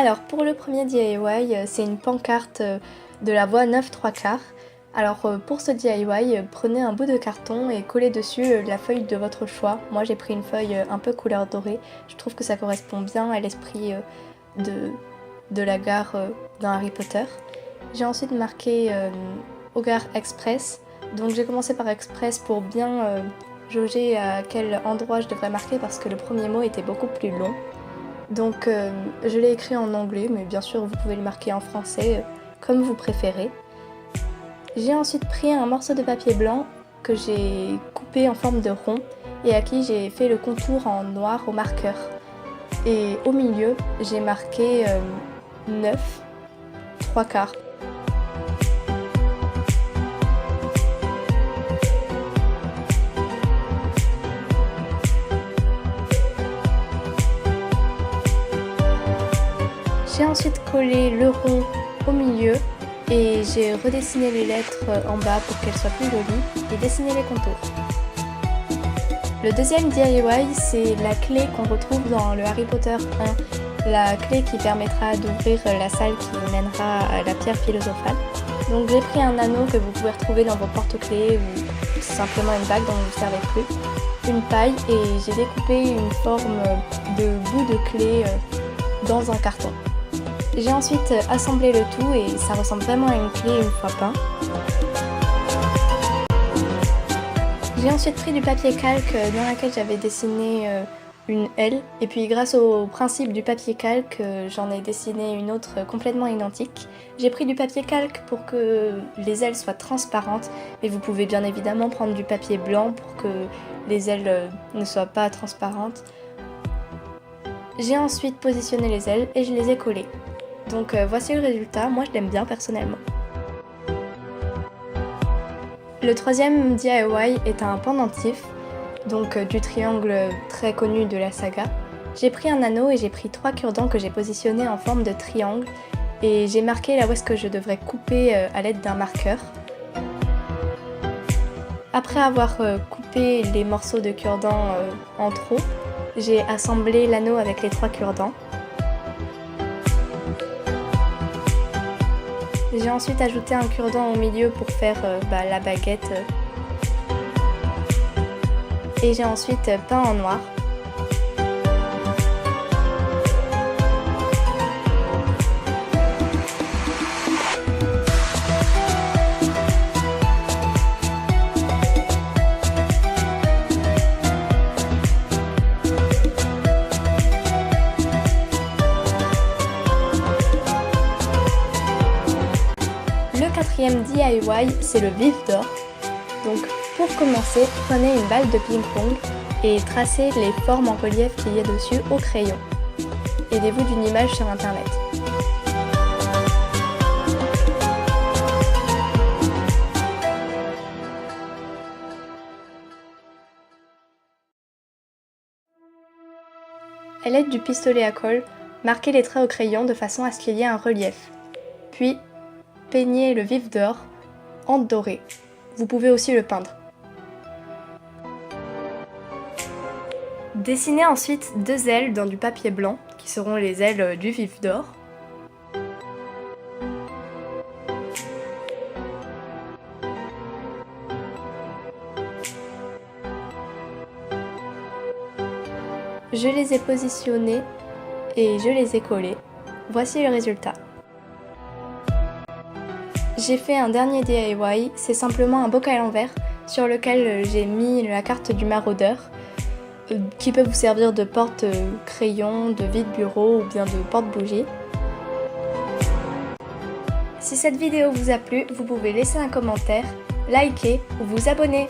Alors pour le premier DIY, c'est une pancarte de la voie 9 3/4. Alors pour ce DIY, prenez un bout de carton et collez dessus la feuille de votre choix. Moi j'ai pris une feuille un peu couleur dorée, je trouve que ça correspond bien à l'esprit de la gare dans Harry Potter. J'ai ensuite marqué Hogarth Express, donc j'ai commencé par Express pour bien jauger à quel endroit je devrais marquer parce que le premier mot était beaucoup plus long. Donc je l'ai écrit en anglais, mais bien sûr vous pouvez le marquer en français comme vous préférez. J'ai ensuite pris un morceau de papier blanc que j'ai coupé en forme de rond et à qui j'ai fait le contour en noir au marqueur. Et au milieu, j'ai marqué 9 3/4. J'ai ensuite collé le rond au milieu et j'ai redessiné les lettres en bas pour qu'elles soient plus jolies et dessiné les contours. Le deuxième DIY, c'est la clé qu'on retrouve dans le Harry Potter 1, la clé qui permettra d'ouvrir la salle qui mènera à la pierre philosophale. Donc j'ai pris un anneau que vous pouvez retrouver dans vos porte-clés ou simplement une bague dont vous ne servez plus, une paille et j'ai découpé une forme de bout de clé dans un carton. J'ai ensuite assemblé le tout et ça ressemble vraiment à une clé une fois peint. J'ai ensuite pris du papier calque dans lequel j'avais dessiné une L et puis grâce au principe du papier calque, j'en ai dessiné une autre complètement identique. J'ai pris du papier calque pour que les ailes soient transparentes, mais vous pouvez bien évidemment prendre du papier blanc pour que les ailes ne soient pas transparentes. J'ai ensuite positionné les ailes et je les ai collées. Donc voici le résultat, moi je l'aime bien personnellement. Le troisième DIY est un pendentif, donc du triangle très connu de la saga. J'ai pris un anneau et j'ai pris 3 cure-dents que j'ai positionnés en forme de triangle et j'ai marqué là où est-ce que je devrais couper à l'aide d'un marqueur. Après avoir coupé les morceaux de cure-dents en trop, j'ai assemblé l'anneau avec les 3 cure-dents. J'ai ensuite ajouté un cure-dent au milieu pour faire la baguette. Et j'ai ensuite peint en noir. Le quatrième DIY, c'est le vif d'or. Donc pour commencer, prenez une balle de ping-pong et tracez les formes en relief qu'il y a dessus au crayon. Aidez-vous d'une image sur internet. À l'aide du pistolet à colle, marquez les traits au crayon de façon à ce qu'il y ait un relief. Puis, peignez le vif d'or en doré. Vous pouvez aussi le peindre. Dessinez ensuite 2 ailes dans du papier blanc, qui seront les ailes du vif d'or. Je les ai positionnées et je les ai collées. Voici le résultat. J'ai fait un dernier DIY, c'est simplement un bocal en verre sur lequel j'ai mis la carte du maraudeur qui peut vous servir de porte-crayon, de vide-bureau ou bien de porte-bougie. Si cette vidéo vous a plu, vous pouvez laisser un commentaire, liker ou vous abonner.